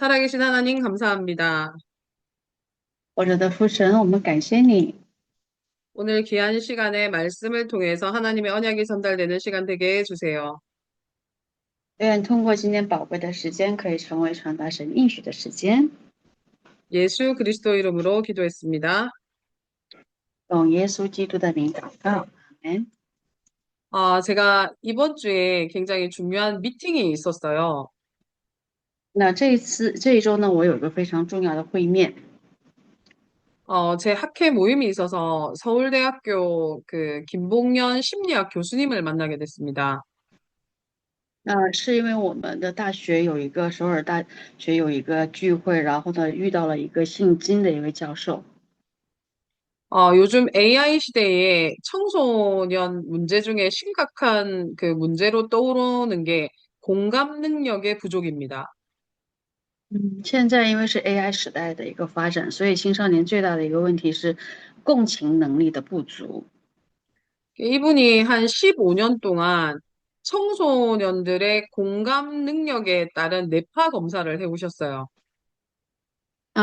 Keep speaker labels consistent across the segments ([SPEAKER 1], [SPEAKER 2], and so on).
[SPEAKER 1] 살아계신 하나님 감사합니다.
[SPEAKER 2] 我者的父神，我们感谢你，
[SPEAKER 1] 오늘 귀한 시간에 말씀을 통해서 하나님의 언약이 전달되는 시간 되게 해주세요.
[SPEAKER 2] 愿通过今天宝贵的时间，可以成为传达神应许的时间。
[SPEAKER 1] 예수 그리스도 이름으로 기도했습니다.
[SPEAKER 2] 奉耶稣基督的名祷告，阿门。
[SPEAKER 1] 제가 이번 주에 굉장히 중요한 미팅이 있었어요.
[SPEAKER 2] 那这一周呢，我有一个非常重要的会面。
[SPEAKER 1] 제 학회 모임이 있어서 서울대학교 그 김봉년 심리학 교수님을 만나게 됐습니다.
[SPEAKER 2] 那是因为我们的大学有一个首尔大学有一个聚会，然后呢遇到了一个姓金的一位教授。
[SPEAKER 1] 요즘 AI 시대에 청소년 문제 중에 심각한 그 문제로 떠오르는 게 공감 능력의 부족입니다.
[SPEAKER 2] 现在因为是 AI 时代的一个发展，所以青少年最大的一个问题是共情能力的不足。
[SPEAKER 1] 이분이 한 15년 동안 청소년들의 공감 능력에 따른 뇌파 검사를 해오셨어요.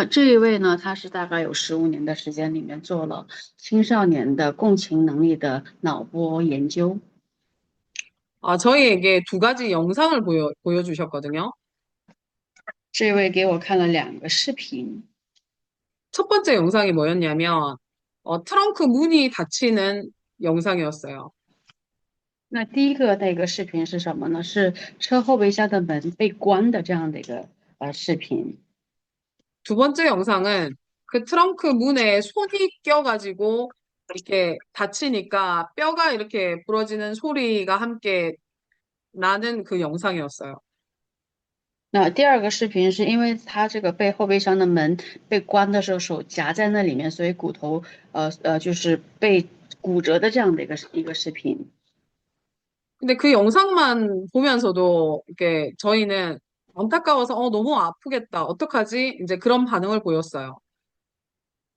[SPEAKER 2] 这一位呢，他是大概有15年的时间里面做了青少年的共情能力的脑波研究。
[SPEAKER 1] 저희에게 두 가지 영상을 보여주셨거든요.
[SPEAKER 2] 这位给我看了2个视频。
[SPEAKER 1] 첫 번째 영상이 뭐였냐면, 트렁크 문이 닫히는 영상이었어요.
[SPEAKER 2] 那第一个那个视频是什么呢？是车后备箱的门被关的这样的一个视频。
[SPEAKER 1] 두 번째 영상은 그 트렁크 문에 손이 껴가지고 이렇게 닫히니까 뼈가 이렇게 부러지는 소리가 함께 나는 그 영상이었어요.
[SPEAKER 2] 那第二个视频是因为他这个被后备箱的门被关的时候手夹在那里面，所以骨头就是被骨折的这样的一个视频。
[SPEAKER 1] 근데 그 영상만 보면서도 이렇게 저희는 안타까워서 너무 아프겠다. 어떡하지? 이제 그런 반응을 보였어요.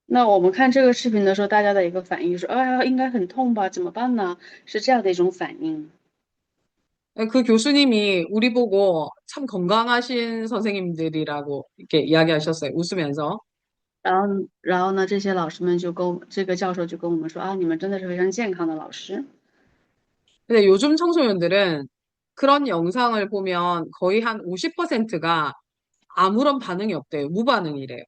[SPEAKER 2] 那我们看这个视频的时候，大家的一个反应就是，哎呀，应该很痛吧？怎么办呢？是这样的一种反应。
[SPEAKER 1] 그 교수님이 우리 보고 참 건강하신 선생님들이라고 이렇게 이야기하셨어요. 웃으면서.
[SPEAKER 2] 然后呢，这些老师们就跟这个教授就跟我们说啊，你们真的是非常健康的老师。
[SPEAKER 1] 근데 요즘 청소년들은 그런 영상을 보면 거의 한 50%가 아무런 반응이 없대요. 무반응이래요.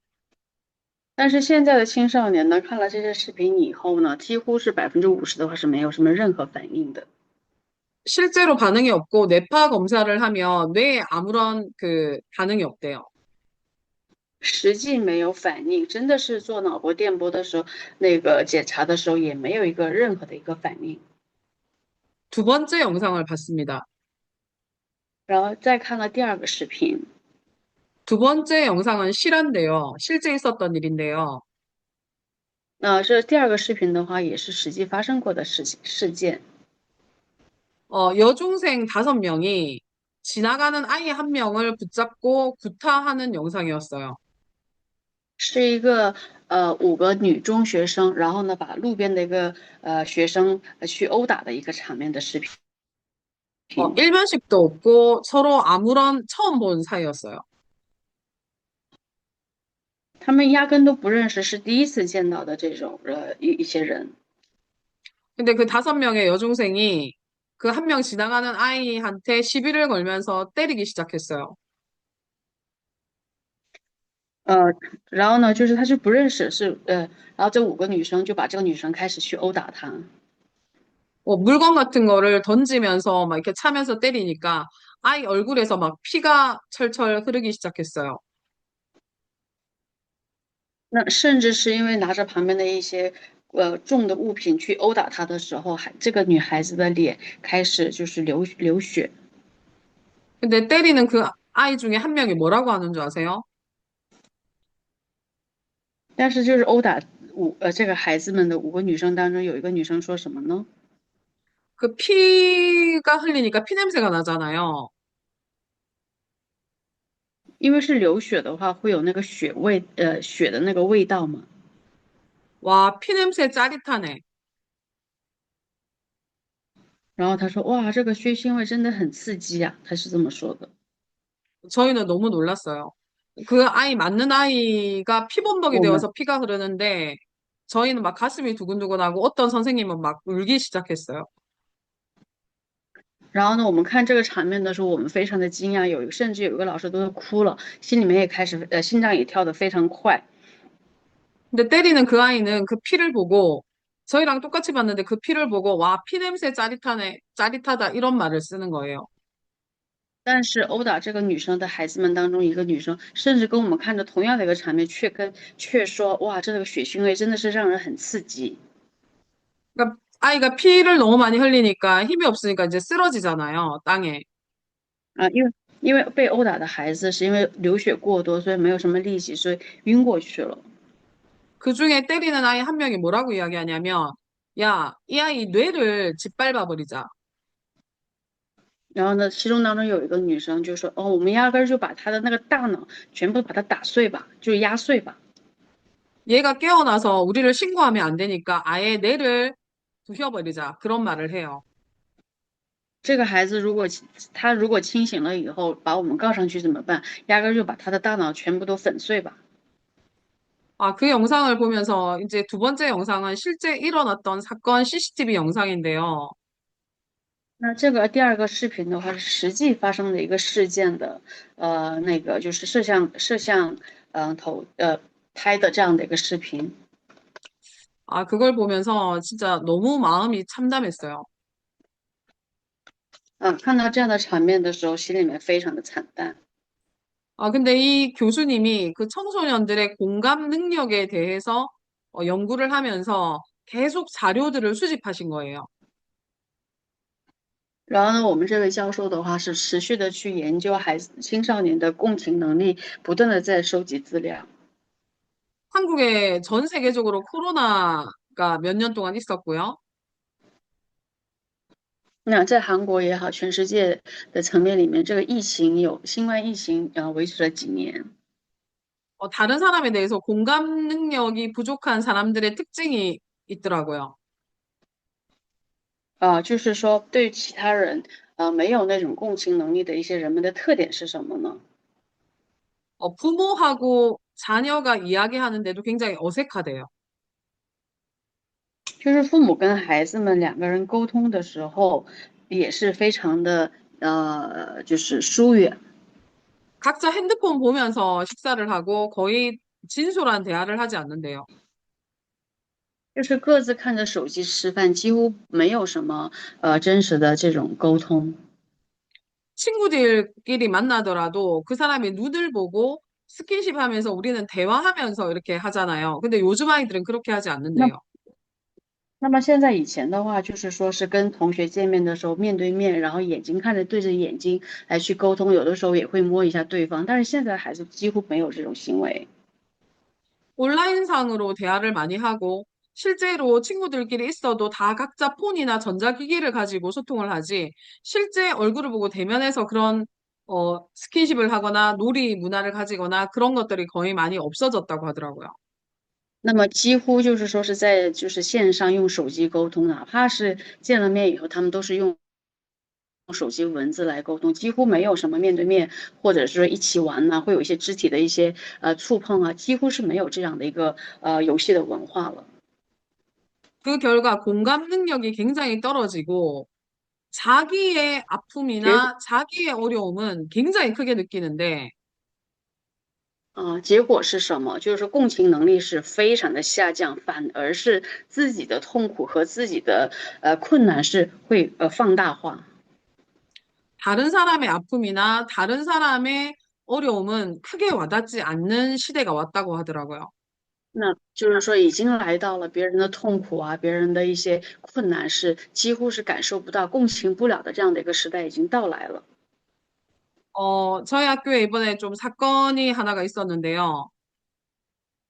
[SPEAKER 2] 但是现在的青少年呢，看了这些视频以后呢，几乎是50%的话是没有什么任何反应的。
[SPEAKER 1] 실제로 반응이 없고 뇌파 검사를 하면 뇌에 아무런 그 반응이 없대요.
[SPEAKER 2] 实际没有反应，真的是做脑波电波的时候，那个检查的时候也没有一个任何的一个反应。
[SPEAKER 1] 두 번째 영상을 봤습니다.
[SPEAKER 2] 然后再看了第二个视频。
[SPEAKER 1] 두 번째 영상은 실화인데요. 실제 있었던 일인데요.
[SPEAKER 2] 那这第二个视频的话，也是实际发生过的事件。
[SPEAKER 1] 여중생 5명이 지나가는 아이 한 명을 붙잡고 구타하는 영상이었어요.
[SPEAKER 2] 是一个5个女中学生，然后呢把路边的一个学生去殴打的一个场面的视频。
[SPEAKER 1] 일면식도 없고 서로 아무런 처음 본 사이였어요.
[SPEAKER 2] 他们压根都不认识，是第一次见到的这种一些人。
[SPEAKER 1] 근데 그 5명의 여중생이 그 한 명 지나가는 아이한테 시비를 걸면서 때리기 시작했어요.
[SPEAKER 2] 呃，然后呢，就是他是不认识，然后这5个女生就把这个女生开始去殴打她。
[SPEAKER 1] 물건 같은 거를 던지면서 막 이렇게 차면서 때리니까 아이 얼굴에서 막 피가 철철 흐르기 시작했어요.
[SPEAKER 2] 那甚至是因为拿着旁边的一些重的物品去殴打她的时候，这个女孩子的脸开始就是流血。
[SPEAKER 1] 근데 때리는 그 아이 중에 한 명이 뭐라고 하는 줄 아세요?
[SPEAKER 2] 但是就是殴打这个孩子们的5个女生当中，有一个女生说什么呢？
[SPEAKER 1] 그 피가 흘리니까 피 냄새가 나잖아요.
[SPEAKER 2] 因为是流血的话，会有那个血的那个味道嘛。
[SPEAKER 1] 와, 피 냄새 짜릿하네.
[SPEAKER 2] 然后她说：“哇，这个血腥味真的很刺激啊！”她是这么说的。
[SPEAKER 1] 저희는 너무 놀랐어요. 그 아이 맞는 아이가 피범벅이
[SPEAKER 2] 我们
[SPEAKER 1] 되어서 피가 흐르는데 저희는 막 가슴이 두근두근하고 어떤 선생님은 막 울기 시작했어요.
[SPEAKER 2] 然后呢，我们看这个场面的时候，我们非常的惊讶，甚至有一个老师都哭了，心里面也开始心脏也跳得非常快。
[SPEAKER 1] 근데 때리는 그 아이는 그 피를 보고 저희랑 똑같이 봤는데 그 피를 보고 와, 피 냄새 짜릿하네, 짜릿하다 이런 말을 쓰는 거예요.
[SPEAKER 2] 但是殴打这个女生的孩子们当中，一个女生甚至跟我们看着同样的一个场面，却说：“哇，这个血腥味真的是让人很刺激。”
[SPEAKER 1] 그러니까 아이가 피를 너무 많이 흘리니까 힘이 없으니까 이제 쓰러지잖아요, 땅에.
[SPEAKER 2] 啊，因为被殴打的孩子是因为流血过多，所以没有什么力气，所以晕过去了。
[SPEAKER 1] 그 중에 때리는 아이 한 명이 뭐라고 이야기하냐면, 야, 이 아이 뇌를 짓밟아 버리자.
[SPEAKER 2] 然后呢，其中当中有一个女生就说：“哦，我们压根儿就把她的那个大脑全部把它打碎吧，就是压碎吧。”
[SPEAKER 1] 얘가 깨어나서 우리를 신고하면 안 되니까 아예 뇌를 부셔버리자. 그런 말을 해요.
[SPEAKER 2] 这个孩子如果清醒了以后，把我们告上去怎么办？压根儿就把他的大脑全部都粉碎吧。
[SPEAKER 1] 아, 그 영상을 보면서 이제 두 번째 영상은 실제 일어났던 사건 CCTV 영상인데요.
[SPEAKER 2] 那这个第二个视频的话是实际发生的一个事件的，那个就是摄像拍的这样的一个视频。
[SPEAKER 1] 아, 그걸 보면서 진짜 너무 마음이 참담했어요.
[SPEAKER 2] 看到这样的场面的时候，心里面非常的惨淡。
[SPEAKER 1] 아, 근데 이 교수님이 그 청소년들의 공감 능력에 대해서 연구를 하면서 계속 자료들을 수집하신 거예요.
[SPEAKER 2] 然后呢，我们这位教授的话是持续的去研究青少年的共情能力，不断的在收集资料。
[SPEAKER 1] 한국에 전 세계적으로 코로나가 몇 년 동안 있었고요.
[SPEAKER 2] 那在韩国也好，全世界的层面里面，这个新冠疫情维持了几年。
[SPEAKER 1] 다른 사람에 대해서 공감 능력이 부족한 사람들의 특징이 있더라고요.
[SPEAKER 2] 就是说对其他人没有那种共情能力的一些人们的特点是什么呢？
[SPEAKER 1] 부모하고 자녀가 이야기하는데도 굉장히 어색하대요.
[SPEAKER 2] 就是父母跟孩子们两个人沟通的时候，也是非常的就是疏远。
[SPEAKER 1] 각자 핸드폰 보면서 식사를 하고 거의 진솔한 대화를 하지 않는데요.
[SPEAKER 2] 就是各自看着手机吃饭，几乎没有什么真实的这种沟通。
[SPEAKER 1] 친구들끼리 만나더라도 그 사람의 눈을 보고 스킨십 하면서 우리는 대화하면서 이렇게 하잖아요. 근데 요즘 아이들은 그렇게 하지 않는데요.
[SPEAKER 2] 那那么现在以前的话，就是说是跟同学见面的时候面对面，然后眼睛看着对着眼睛来去沟通，有的时候也会摸一下对方，但是现在孩子几乎没有这种行为。
[SPEAKER 1] 온라인상으로 대화를 많이 하고 실제로 친구들끼리 있어도 다 각자 폰이나 전자기기를 가지고 소통을 하지 실제 얼굴을 보고 대면해서 그런 스킨십을 하거나 놀이 문화를 가지거나 그런 것들이 거의 많이 없어졌다고 하더라고요.
[SPEAKER 2] 那么几乎就是说是在线上用手机沟通，哪怕是见了面以后，他们都是用手机文字来沟通，几乎没有什么面对面，或者是说一起玩呐、会有一些肢体的一些触碰啊，几乎是没有这样的一个游戏的文化了。
[SPEAKER 1] 그 결과 공감 능력이 굉장히 떨어지고 자기의
[SPEAKER 2] 结果
[SPEAKER 1] 아픔이나 자기의 어려움은 굉장히 크게 느끼는데
[SPEAKER 2] 结果是什么？就是共情能力是非常的下降，反而是自己的痛苦和自己的困难是会放大化。
[SPEAKER 1] 다른 사람의 아픔이나 다른 사람의 어려움은 크게 와닿지 않는 시대가 왔다고 하더라고요.
[SPEAKER 2] 那就是说，已经来到了别人的痛苦啊，别人的一些困难是几乎是感受不到、共情不了的这样的一个时代已经到来了。
[SPEAKER 1] 저희 학교에 이번에 좀 사건이 하나가 있었는데요.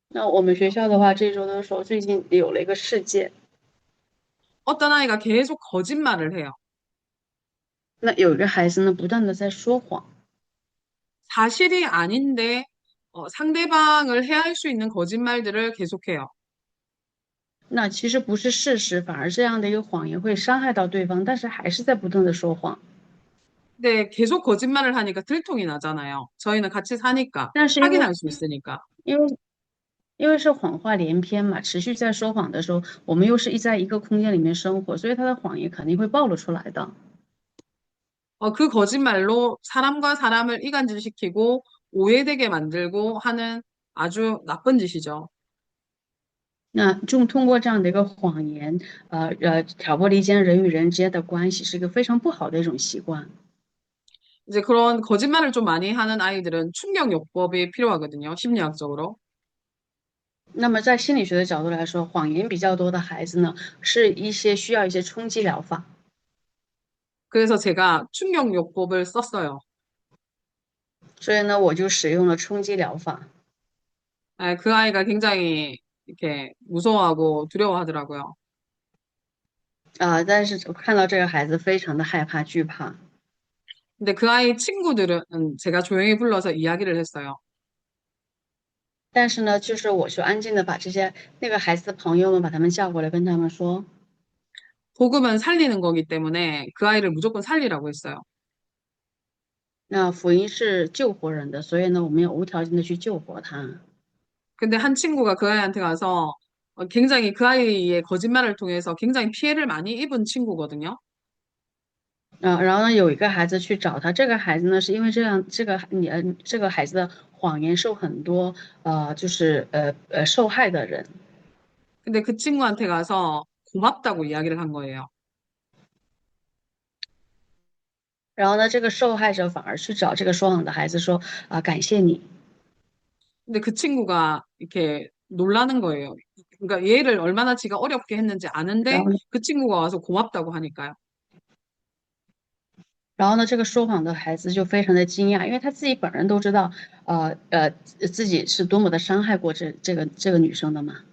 [SPEAKER 2] 那我们学校的话，这周的时候最近有了一个事件，
[SPEAKER 1] 어떤 아이가 계속 거짓말을 해요.
[SPEAKER 2] 那有一个孩子呢，不断的在说谎。
[SPEAKER 1] 사실이 아닌데 상대방을 해할 수 있는 거짓말들을 계속해요.
[SPEAKER 2] 那其实不是事实，反而这样的一个谎言会伤害到对方，但是还是在不断的说谎。
[SPEAKER 1] 근데 계속 거짓말을 하니까 들통이 나잖아요. 저희는 같이 사니까
[SPEAKER 2] 但是因为
[SPEAKER 1] 확인할 수 있으니까.
[SPEAKER 2] 因为因为是谎话连篇嘛，持续在说谎的时候，我们又是在一个空间里面生活，所以他的谎言肯定会暴露出来的。
[SPEAKER 1] 그 거짓말로 사람과 사람을 이간질시키고 오해되게 만들고 하는 아주 나쁜 짓이죠.
[SPEAKER 2] 那通过这样的一个谎言，挑拨离间人与人之间的关系，是一个非常不好的一种习惯。
[SPEAKER 1] 이제 그런 거짓말을 좀 많이 하는 아이들은 충격요법이 필요하거든요. 심리학적으로.
[SPEAKER 2] 那么在心理学的角度来说，谎言比较多的孩子呢，是一些需要一些冲击疗法。
[SPEAKER 1] 그래서 제가 충격요법을 썼어요.
[SPEAKER 2] 所以呢，我就使用了冲击疗法。
[SPEAKER 1] 그 아이가 굉장히 이렇게 무서워하고 두려워하더라고요.
[SPEAKER 2] 但是我看到这个孩子非常的害怕惧怕。
[SPEAKER 1] 근데 그 아이 친구들은 제가 조용히 불러서 이야기를 했어요.
[SPEAKER 2] 但是呢，就是我去安静的把那个孩子的朋友们把他们叫过来，跟他们说，
[SPEAKER 1] 복음은 살리는 거기 때문에 그 아이를 무조건 살리라고 했어요.
[SPEAKER 2] 那福音是救活人的，所以呢，我们要无条件的去救活他。
[SPEAKER 1] 근데 한 친구가 그 아이한테 가서 굉장히 그 아이의 거짓말을 통해서 굉장히 피해를 많이 입은 친구거든요.
[SPEAKER 2] 然后呢，有一个孩子去找他，这个孩子呢，是因为这个孩子的谎言受很多受害的人。
[SPEAKER 1] 근데 그 친구한테 가서 고맙다고 이야기를 한 거예요.
[SPEAKER 2] 然后呢，这个受害者反而去找这个说谎的孩子说感谢你。
[SPEAKER 1] 근데 그 친구가 이렇게 놀라는 거예요. 그러니까 얘를 얼마나 지가 어렵게 했는지
[SPEAKER 2] 然
[SPEAKER 1] 아는데
[SPEAKER 2] 后呢，
[SPEAKER 1] 그 친구가 와서 고맙다고 하니까요.
[SPEAKER 2] 这个说谎的孩子就非常的惊讶，因为他自己本人都知道，自己是多么的伤害过这个女生的嘛，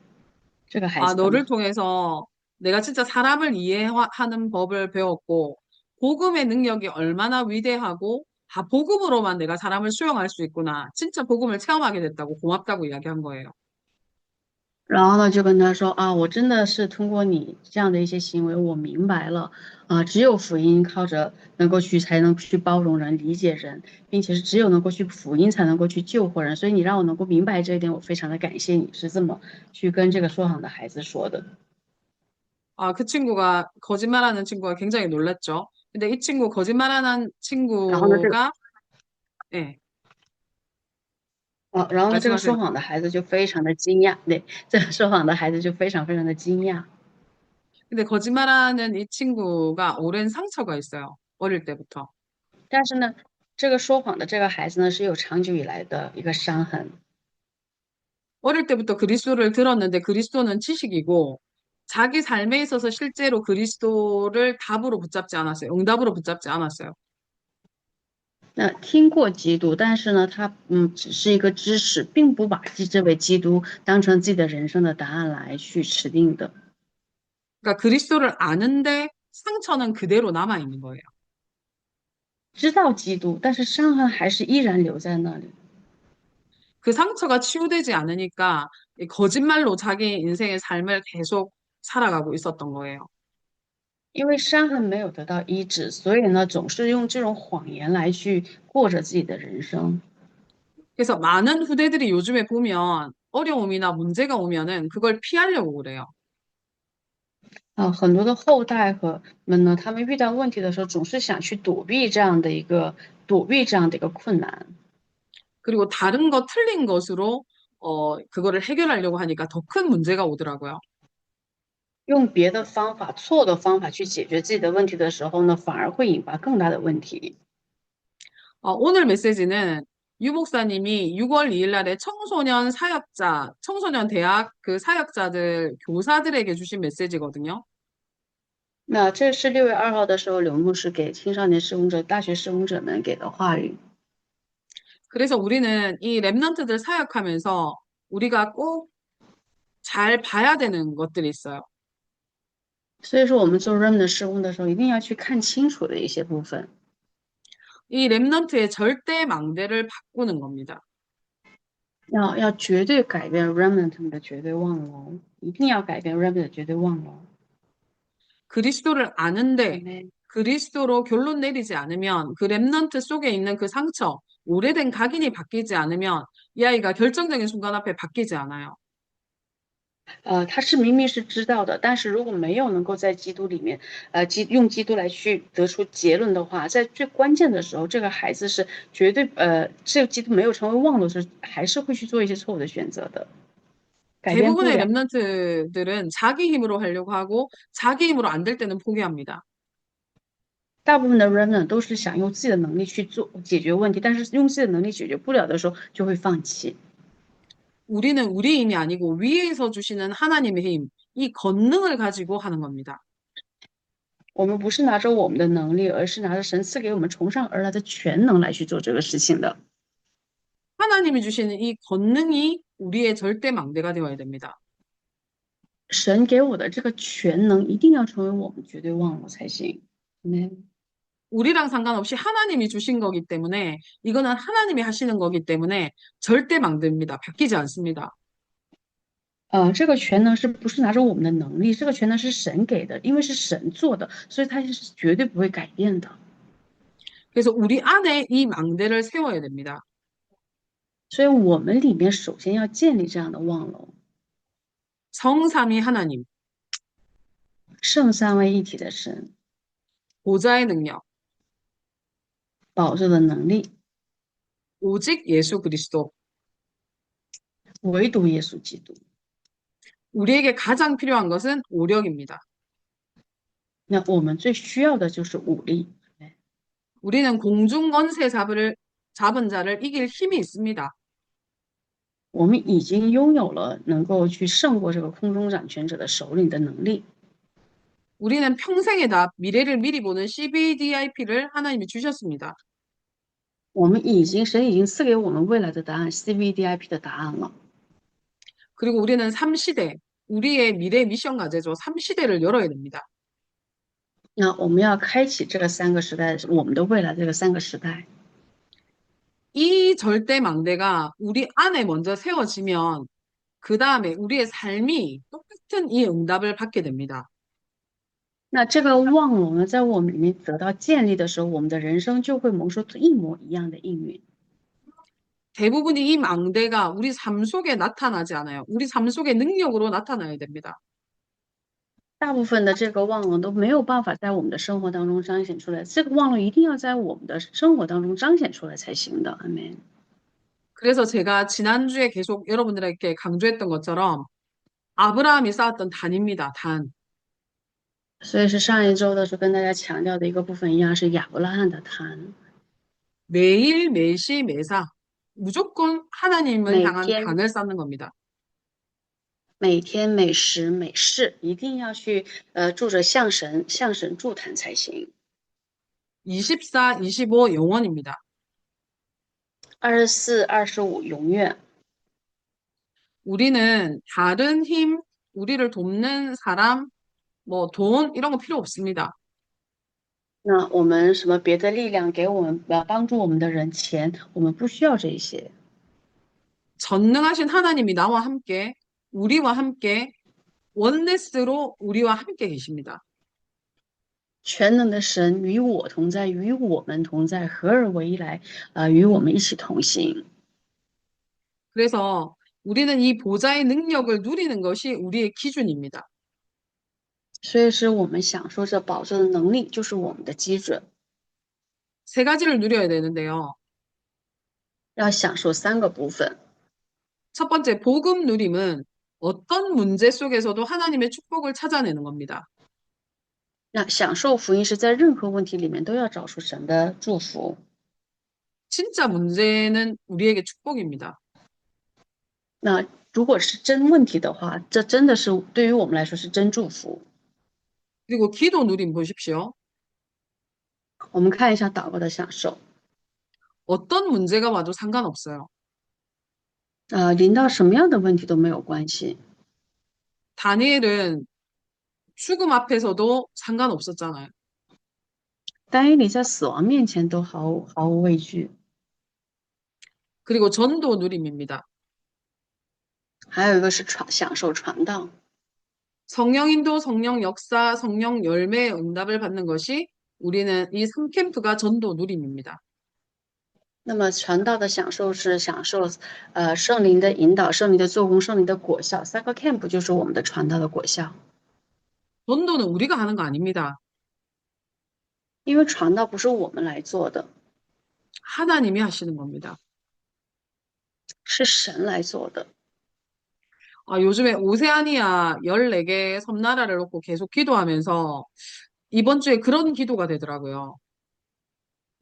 [SPEAKER 2] 这个孩子的
[SPEAKER 1] 너를
[SPEAKER 2] 嘛。
[SPEAKER 1] 통해서 내가 진짜 사람을 이해하는 법을 배웠고, 복음의 능력이 얼마나 위대하고, 복음으로만 내가 사람을 수용할 수 있구나. 진짜 복음을 체험하게 됐다고 고맙다고 이야기한 거예요.
[SPEAKER 2] 然后呢，就跟他说我真的是通过你这样的一些行为，我明白了只有福音靠着才能去包容人、理解人，并且是只有能够去福音才能够去救活人，所以你让我能够明白这一点，我非常的感谢你，是这么去跟这个说谎的孩子说的。
[SPEAKER 1] 그 친구가, 거짓말하는 친구가 굉장히 놀랐죠. 근데 이 친구, 거짓말하는
[SPEAKER 2] 然后呢，
[SPEAKER 1] 친구가, 예,
[SPEAKER 2] 这个
[SPEAKER 1] 말씀하세요.
[SPEAKER 2] 说谎的孩子就非常的惊讶，对，这个说谎的孩子就非常非常的惊讶。
[SPEAKER 1] 근데 거짓말하는 이 친구가 오랜 상처가 있어요. 어릴 때부터.
[SPEAKER 2] 但是呢，这个说谎的这个孩子呢，是有长久以来的一个伤痕。
[SPEAKER 1] 어릴 때부터 그리스도를 들었는데 그리스도는 지식이고 자기 삶에 있어서 실제로 그리스도를 답으로 붙잡지 않았어요. 응답으로 붙잡지 않았어요.
[SPEAKER 2] 那听过基督，但是呢，他只是一个知识，并不把这位基督当成自己的人生的答案来去持定的。
[SPEAKER 1] 그러니까 그리스도를 아는데 상처는 그대로 남아 있는 거예요.
[SPEAKER 2] 知道基督，但是伤痕还是依然留在那里。
[SPEAKER 1] 그 상처가 치유되지 않으니까 이 거짓말로 자기 인생의 삶을 계속 살아가고 있었던 거예요.
[SPEAKER 2] 因为伤痕没有得到医治，所以呢，总是用这种谎言来去过着自己的人生。
[SPEAKER 1] 그래서 많은 후대들이 요즘에 보면 어려움이나 문제가 오면은 그걸 피하려고 그래요.
[SPEAKER 2] 很多的后代们呢，他们遇到问题的时候，总是想去躲避这样的一个困难。
[SPEAKER 1] 그리고 다른 거 틀린 것으로 그거를 해결하려고 하니까 더 큰 문제가 오더라고요.
[SPEAKER 2] 用别的方法、错的方法去解决自己的问题的时候呢，反而会引发更大的问题。
[SPEAKER 1] 오늘 메시지는 유 목사님이 6월 2일 날에 청소년 대학 그 사역자들, 교사들에게 주신 메시지거든요.
[SPEAKER 2] 那这是6月2号的时候，刘牧师给青少年施工者、大学施工者们给的话语。
[SPEAKER 1] 그래서 우리는 이 랩런트들 사역하면서 우리가 꼭 잘 봐야 되는 것들이 있어요.
[SPEAKER 2] 所以说，我们做 REM 的施工的时候，一定要去看清楚的一些部分。
[SPEAKER 1] 이 랩런트의 절대 망대를 바꾸는 겁니다.
[SPEAKER 2] 要绝对改变 remnant 的绝对望楼，一定要改变 remnant 的绝对望楼。
[SPEAKER 1] 그리스도를 아는데 그리스도로 결론 내리지 않으면 그 렘넌트 속에 있는 그 상처, 오래된 각인이 바뀌지 않으면 이 아이가 결정적인 순간 앞에 바뀌지 않아요.
[SPEAKER 2] 他是明明是知道的，但是如果没有能够在基督里面，用基督来去得出结论的话，在最关键的时候，这个孩子是绝对，这个基督没有成为忘了时，还是会去做一些错误的选择的，改变不
[SPEAKER 1] 대부분의
[SPEAKER 2] 了。
[SPEAKER 1] 렘넌트들은 자기 힘으로 하려고 하고 자기 힘으로 안 될 때는 포기합니다.
[SPEAKER 2] 大部分的人呢都是想用自己的能力去做解决问题，但是用自己的能力解决不了的时候，就会放弃。
[SPEAKER 1] 우리는 우리 힘이 아니고 위에서 주시는 하나님의 힘, 이 권능을 가지고 하는 겁니다.
[SPEAKER 2] 我们不是拿着我们的能力，而是拿着神赐给我们从上而来的全能来去做这个事情的。
[SPEAKER 1] 하나님이 주시는 이 권능이 우리의 절대 망대가 되어야 됩니다.
[SPEAKER 2] 神给我的这个全能，一定要成为我们绝对忘了才行。
[SPEAKER 1] 우리랑 상관없이 하나님이 주신 거기 때문에 이거는 하나님이 하시는 거기 때문에 절대 망대입니다. 바뀌지 않습니다.
[SPEAKER 2] 这个全能是不是拿着我们的能力？这个全能是神给的，因为是神做的，所以它是绝对不会改变的。
[SPEAKER 1] 그래서 우리 안에 이 망대를 세워야 됩니다.
[SPEAKER 2] 所以我们里面首先要建立这样的望楼，
[SPEAKER 1] 성삼위 하나님,
[SPEAKER 2] 圣三位一体的神，
[SPEAKER 1] 보좌의 능력,
[SPEAKER 2] 宝座的能力，
[SPEAKER 1] 오직 예수 그리스도.
[SPEAKER 2] 唯独耶稣基督。
[SPEAKER 1] 우리에게 가장 필요한 것은 오력입니다.
[SPEAKER 2] 那我们最需要的就是武力。
[SPEAKER 1] 우리는 공중 권세 잡은 자를 이길 힘이 있습니다.
[SPEAKER 2] 我们已经拥有了能够去胜过这个空中掌权者的首领的能力。
[SPEAKER 1] 우리는 평생의 답, 미래를 미리 보는 CVDIP를 하나님이 주셨습니다.
[SPEAKER 2] 神已经赐给我们未来的答案 CVDIP 的答案了。
[SPEAKER 1] 그리고 우리는 3시대, 우리의 미래 미션 과제죠. 3시대를 열어야 됩니다.
[SPEAKER 2] 那我们要开启这个三个时代，我们的未来这个三个时代。
[SPEAKER 1] 이 절대 망대가 우리 안에 먼저 세워지면 그 다음에 우리의 삶이 똑같은 이 응답을 받게 됩니다.
[SPEAKER 2] 那这个望楼呢，在我们里面得到建立的时候，我们的人生就会蒙受一模一样的应允。
[SPEAKER 1] 대부분이 이 망대가 우리 삶 속에 나타나지 않아요. 우리 삶 속의 능력으로 나타나야 됩니다.
[SPEAKER 2] 大部分的这个望楼都没有办法在我们的生活当中彰显出来，这个望楼一定要在我们的生活当中彰显出来才行的。阿门。
[SPEAKER 1] 그래서 제가 지난주에 계속 여러분들에게 강조했던 것처럼 아브라함이 쌓았던 단입니다. 단.
[SPEAKER 2] 所以是上一周的时候跟大家强调的一个部分一样，是亚伯拉罕的坛，
[SPEAKER 1] 매일 매시 매사 무조건 하나님을
[SPEAKER 2] 每
[SPEAKER 1] 향한
[SPEAKER 2] 天
[SPEAKER 1] 단을 쌓는 겁니다.
[SPEAKER 2] 每天每时每事一定要去住着向神祝坛才行。
[SPEAKER 1] 24, 25 영원입니다.
[SPEAKER 2] 24、25永远。
[SPEAKER 1] 우리는 다른 힘, 우리를 돕는 사람, 뭐 돈 이런 거 필요 없습니다.
[SPEAKER 2] 那我们什么别的力量给我们帮助我们的人钱，我们不需要这些。
[SPEAKER 1] 전능하신 하나님이 나와 함께, 우리와 함께 원네스로 우리와 함께 계십니다.
[SPEAKER 2] 全能的神与我同在，与我们同在，合而为一来，与我们一起同行。
[SPEAKER 1] 그래서 우리는 이 보좌의 능력을 누리는 것이 우리의 기준입니다.
[SPEAKER 2] 所以是我们享受这宝座的能力，就是我们的基准。
[SPEAKER 1] 세 가지를 누려야 되는데요.
[SPEAKER 2] 要享受三个部分。
[SPEAKER 1] 첫 번째, 복음 누림은 어떤 문제 속에서도 하나님의 축복을 찾아내는 겁니다.
[SPEAKER 2] 那享受福音是在任何问题里面都要找出神的祝福。
[SPEAKER 1] 진짜 문제는 우리에게 축복입니다.
[SPEAKER 2] 那如果是真问题的话，这真的是对于我们来说是真祝福。
[SPEAKER 1] 그리고 기도 누림 보십시오.
[SPEAKER 2] 我们看一下祷告的享受。
[SPEAKER 1] 어떤 문제가 와도 상관없어요.
[SPEAKER 2] 临到什么样的问题都没有关系。
[SPEAKER 1] 다니엘은 죽음 앞에서도 상관없었잖아요.
[SPEAKER 2] 但以理在死亡面前都毫无畏惧。
[SPEAKER 1] 그리고 전도 누림입니다.
[SPEAKER 2] 还有一个是享受传道。
[SPEAKER 1] 성령 인도, 성령 역사, 성령 열매의 응답을 받는 것이 우리는 이 3캠프가 전도 누림입니다.
[SPEAKER 2] 那么传道的享受是享受，圣灵的引导、圣灵的做工、圣灵的果效。Cycle Camp 就是我们的传道的果效，
[SPEAKER 1] 전도는 우리가 하는 거 아닙니다.
[SPEAKER 2] 因为传道不是我们来做的，
[SPEAKER 1] 하나님이 하시는 겁니다.
[SPEAKER 2] 是神来做的。
[SPEAKER 1] 요즘에 오세아니아 14개 섬나라를 놓고 계속 기도하면서 이번 주에 그런 기도가 되더라고요.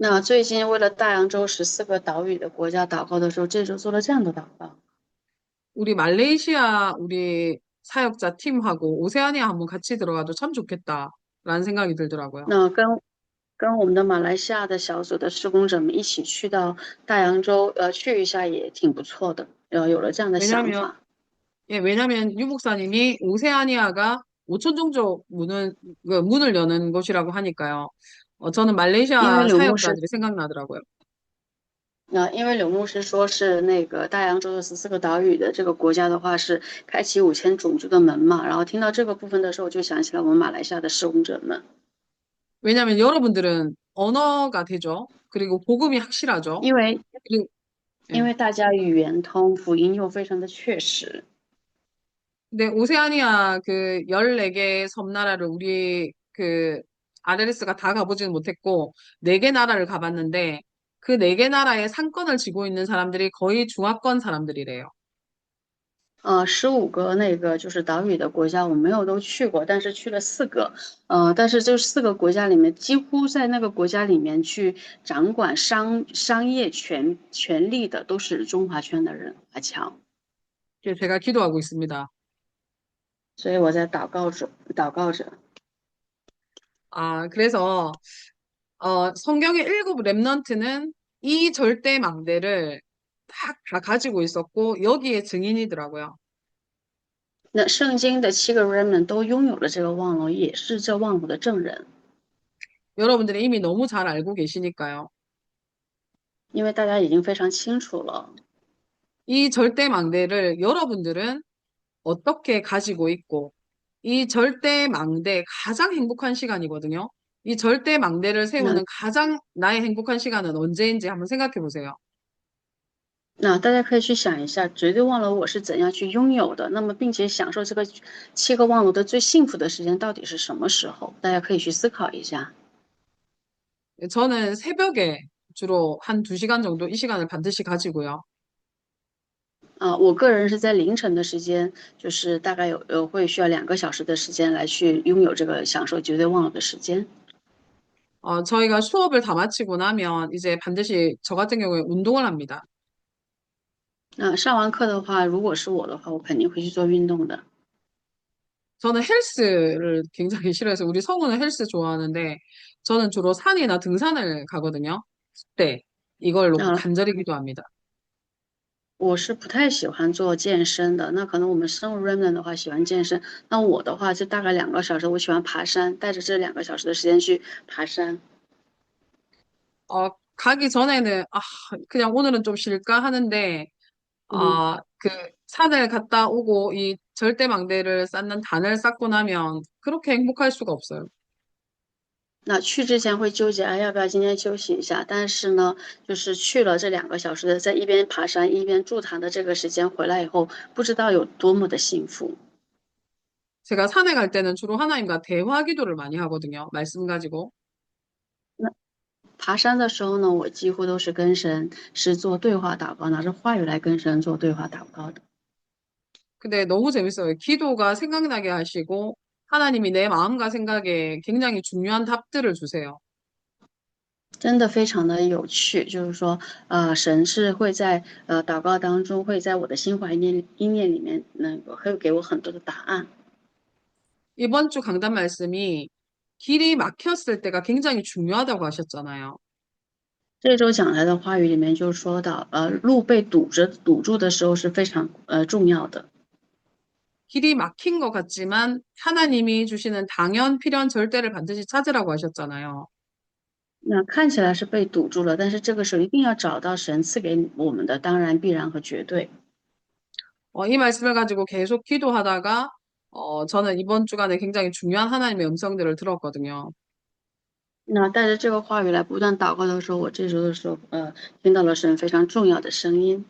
[SPEAKER 2] 那最近为了大洋洲14个岛屿的国家祷告的时候，这周做了这样的祷告。
[SPEAKER 1] 우리 말레이시아 우리 사역자 팀하고 오세아니아 한번 같이 들어가도 참 좋겠다라는 생각이 들더라고요.
[SPEAKER 2] 那跟我们的马来西亚的小组的施工者们一起去到大洋洲，去一下也挺不错的。有了这样的想
[SPEAKER 1] 왜냐면
[SPEAKER 2] 法，
[SPEAKER 1] 왜냐면 유 목사님이 오세아니아가 5천 종족 문을 여는 곳이라고 하니까요. 저는
[SPEAKER 2] 因为
[SPEAKER 1] 말레이시아
[SPEAKER 2] 柳牧师
[SPEAKER 1] 사역자들이 생각나더라고요.
[SPEAKER 2] 因为柳牧师说是那个大洋洲的14个岛屿的这个国家的话是开启5000种族的门嘛，然后听到这个部分的时候，我就想起了我们马来西亚的施工者们，
[SPEAKER 1] 왜냐면 여러분들은 언어가 되죠. 그리고 복음이 확실하죠.
[SPEAKER 2] 因为
[SPEAKER 1] 그리고
[SPEAKER 2] 因
[SPEAKER 1] 예.
[SPEAKER 2] 为大家语言通，福音又非常的确实。
[SPEAKER 1] 근데 오세아니아 그 14개 섬나라를 우리 그 RLS가 다 가보지는 못했고 4개 나라를 가봤는데 그 4개 나라의 상권을 쥐고 있는 사람들이 거의 중화권 사람들이래요.
[SPEAKER 2] 15个那个就是岛屿的国家，我没有都去过，但是去了4个。但是这4个国家里面，几乎在那个国家里面去掌管商业权利的都是中华圈的人华侨，
[SPEAKER 1] 그래서 제가 기도하고 있습니다.
[SPEAKER 2] 所以我在祷告着。
[SPEAKER 1] 그래서 성경의 일곱 렘넌트는 이 절대 망대를 다 가지고 있었고 여기에 증인이더라고요.
[SPEAKER 2] 那圣经的7个 remnant 都拥有了这个望楼，也是这望楼的证人，
[SPEAKER 1] 여러분들이 이미 너무 잘 알고 계시니까요.
[SPEAKER 2] 因为大家已经非常清楚了。
[SPEAKER 1] 이 절대 망대를 여러분들은 어떻게 가지고 있고, 이 절대 망대 가장 행복한 시간이거든요. 이 절대 망대를
[SPEAKER 2] 那
[SPEAKER 1] 세우는 가장 나의 행복한 시간은 언제인지 한번 생각해 보세요.
[SPEAKER 2] 大家可以去想一下，绝对望楼我是怎样去拥有的，那么并且享受这个7个望楼的最幸福的时间到底是什么时候？大家可以去思考一下。
[SPEAKER 1] 저는 새벽에 주로 한 2시간 정도 이 시간을 반드시 가지고요.
[SPEAKER 2] 我个人是在凌晨的时间，就是大概会需要2个小时的时间来去拥有这个享受绝对忘了的时间。
[SPEAKER 1] 저희가 수업을 다 마치고 나면 이제 반드시 저 같은 경우에 운동을 합니다.
[SPEAKER 2] 上完课的话，如果是我的话，我肯定会去做运动的。
[SPEAKER 1] 저는 헬스를 굉장히 싫어해서 우리 성우는 헬스 좋아하는데 저는 주로 산이나 등산을 가거든요. 네, 이걸 놓고
[SPEAKER 2] 那
[SPEAKER 1] 간절히 기도합니다.
[SPEAKER 2] 我是不太喜欢做健身的，那可能我们生物 remnant 的话喜欢健身，那我的话就大概2个小时，我喜欢爬山，带着这2个小时的时间去爬山。
[SPEAKER 1] 가기 전에는 그냥 오늘은 좀 쉴까 하는데
[SPEAKER 2] 嗯，
[SPEAKER 1] 그 산을 갔다 오고 이 절대망대를 쌓는 단을 쌓고 나면 그렇게 행복할 수가 없어요.
[SPEAKER 2] 那去之前会纠结，哎，要不要今天休息一下？但是呢，就是去了这2个小时的，在一边爬山一边筑坛的这个时间，回来以后不知道有多么的幸福。
[SPEAKER 1] 제가 산에 갈 때는 주로 하나님과 대화 기도를 많이 하거든요. 말씀 가지고.
[SPEAKER 2] 那爬山的时候呢，我几乎都是跟神是做对话祷告，拿着话语来跟神做对话祷告的。
[SPEAKER 1] 근데 너무 재밌어요. 기도가 생각나게 하시고 하나님이 내 마음과 생각에 굉장히 중요한 답들을 주세요.
[SPEAKER 2] 真的非常的有趣，就是说，神是会在祷告当中，会在我的心怀意念里面，会给我很多的答案。
[SPEAKER 1] 이번 주 강단 말씀이 길이 막혔을 때가 굉장히 중요하다고 하셨잖아요.
[SPEAKER 2] 这周讲台的话语里面就说到，路被堵住的时候是非常重要的。
[SPEAKER 1] 길이 막힌 것 같지만 하나님이 주시는 당연, 필연, 절대를 반드시 찾으라고 하셨잖아요.
[SPEAKER 2] 那看起来是被堵住了，但是这个时候一定要找到神赐给我们的当然、必然和绝对。
[SPEAKER 1] 이 말씀을 가지고 계속 기도하다가 저는 이번 주간에 굉장히 중요한 하나님의 음성들을 들었거든요.
[SPEAKER 2] 那带着这个话语来不断祷告的时候，我这时候的时候，听到了神非常重要的声音。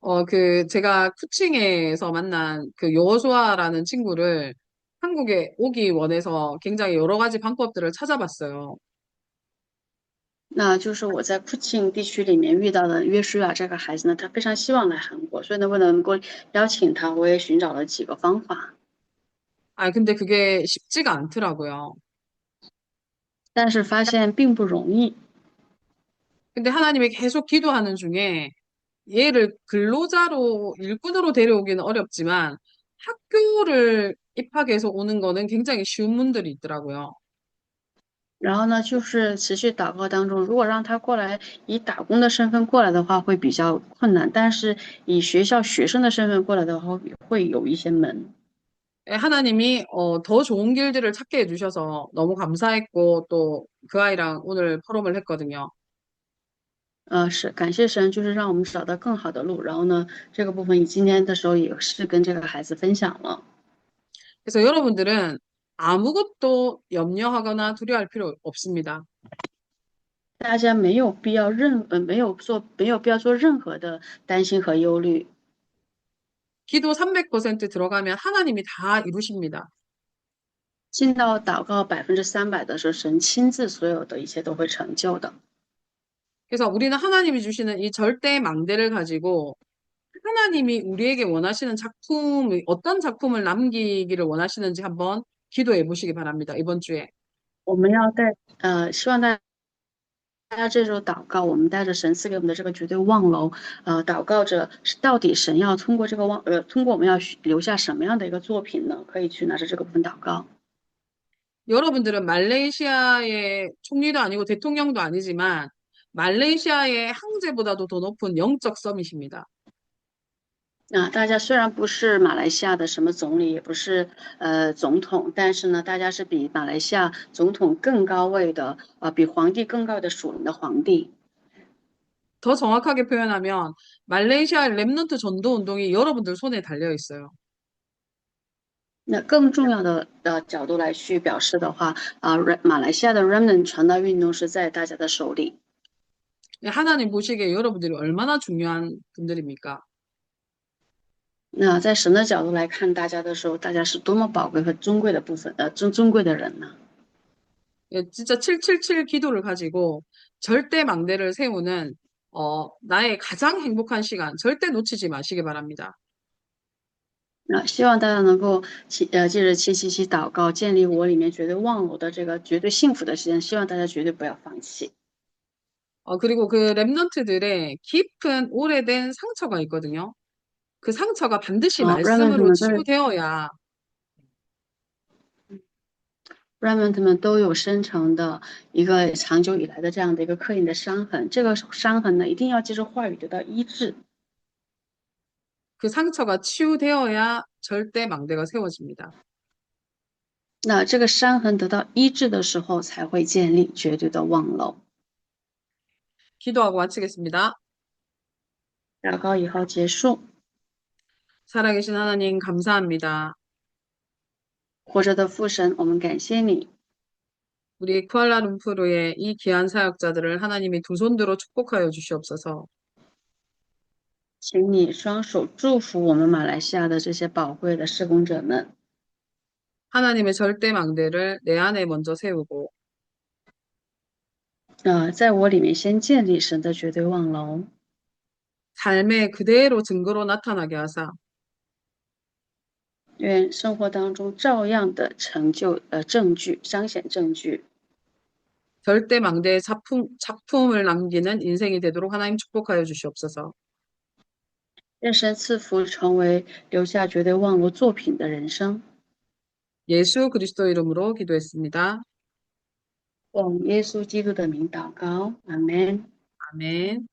[SPEAKER 1] 제가 쿠칭에서 만난 그 여호수아라는 친구를 한국에 오기 원해서 굉장히 여러 가지 방법들을 찾아봤어요.
[SPEAKER 2] 那就是我在库庆地区里面遇到的约书亚这个孩子呢，他非常希望来韩国，所以呢，为了能够邀请他，我也寻找了几个方法，
[SPEAKER 1] 근데 그게 쉽지가 않더라고요.
[SPEAKER 2] 但是发现并不容易。
[SPEAKER 1] 근데 하나님이 계속 기도하는 중에 얘를 근로자로, 일꾼으로 데려오기는 어렵지만 학교를 입학해서 오는 거는 굉장히 쉬운 문들이 있더라고요.
[SPEAKER 2] 然后呢，就是持续祷告当中，如果让他过来以打工的身份过来的话，会比较困难；但是以学校学生的身份过来的话，会有一些门。
[SPEAKER 1] 하나님이 더 좋은 길들을 찾게 해주셔서 너무 감사했고 또 그 아이랑 오늘 포럼을 했거든요.
[SPEAKER 2] 是感谢神，就是让我们找到更好的路。然后呢，这个部分今天的时候也是跟这个孩子分享了。
[SPEAKER 1] 그래서 여러분들은 아무것도 염려하거나 두려워할 필요 없습니다.
[SPEAKER 2] 大家没有必要做任何的担心和忧虑。
[SPEAKER 1] 기도 300% 들어가면 하나님이 다 이루십니다.
[SPEAKER 2] 进到祷告300%的时候，神亲自所有的一切都会成就的。
[SPEAKER 1] 그래서 우리는 하나님이 주시는 이 절대 망대를 가지고 하나님이 우리에게 원하시는 작품이 어떤 작품을 남기기를 원하시는지 한번 기도해 보시기 바랍니다. 이번 주에.
[SPEAKER 2] 我们要希望大家这时候祷告，我们带着神赐给我们的这个绝对望楼，祷告着是到底神要通过通过我们要留下什么样的一个作品呢？可以去拿着这个部分祷告。
[SPEAKER 1] 여러분들은 말레이시아의 총리도 아니고 대통령도 아니지만 말레이시아의 황제보다도 더 높은 영적 서밋입니다.
[SPEAKER 2] 大家虽然不是马来西亚的什么总理，也不是总统，但是呢，大家是比马来西亚总统更高位的，比皇帝更高位的属灵的皇帝。
[SPEAKER 1] 더 정확하게 표현하면 말레이시아 랩넌트 전도 운동이 여러분들 손에 달려 있어요.
[SPEAKER 2] 那更重要的角度来去表示的话，马来西亚的 Remnant 传道运动是在大家的手里。
[SPEAKER 1] 하나님 보시기에 여러분들이 얼마나 중요한 분들입니까?
[SPEAKER 2] 那在神的角度来看大家的时候，大家是多么宝贵和尊贵的部分，尊贵的人呢？
[SPEAKER 1] 진짜 777 기도를 가지고 절대 망대를 세우는 나의 가장 행복한 시간 절대 놓치지 마시기 바랍니다.
[SPEAKER 2] 那希望大家能够借着777祷告，建立我里面绝对忘我的这个绝对幸福的时间。希望大家绝对不要放弃。
[SPEAKER 1] 그리고 그 랩넌트들의 깊은 오래된 상처가 있거든요. 그 상처가 반드시
[SPEAKER 2] Remnant
[SPEAKER 1] 말씀으로
[SPEAKER 2] 们都
[SPEAKER 1] 치유되어야
[SPEAKER 2] 们都有深层的一个长久以来的这样的一个刻印的伤痕。这个伤痕呢，一定要借着话语得到医治。
[SPEAKER 1] 그 상처가 치유되어야 절대 망대가 세워집니다.
[SPEAKER 2] 那这个伤痕得到医治的时候，才会建立绝对的望楼。
[SPEAKER 1] 기도하고 마치겠습니다.
[SPEAKER 2] 祷告以后结束。
[SPEAKER 1] 살아계신 하나님 감사합니다.
[SPEAKER 2] 活着的父神，我们感谢你，
[SPEAKER 1] 우리 쿠알라룸푸르의 이 귀한 사역자들을 하나님이 두 손 들어 축복하여 주시옵소서.
[SPEAKER 2] 请你双手祝福我们马来西亚的这些宝贵的施工者们。
[SPEAKER 1] 하나님의 절대 망대를 내 안에 먼저 세우고
[SPEAKER 2] 在我里面先建立神的绝对望楼，
[SPEAKER 1] 삶의 그대로 증거로 나타나게 하사
[SPEAKER 2] 愿生活当中照样的成就证据，彰显证据。
[SPEAKER 1] 절대 망대의 작품을 남기는 인생이 되도록 하나님 축복하여 주시옵소서.
[SPEAKER 2] 愿神赐福成为留下绝对望楼作品的人生。
[SPEAKER 1] 예수 그리스도 이름으로 기도했습니다.
[SPEAKER 2] 奉耶稣基督的名祷告，阿门。
[SPEAKER 1] 아멘.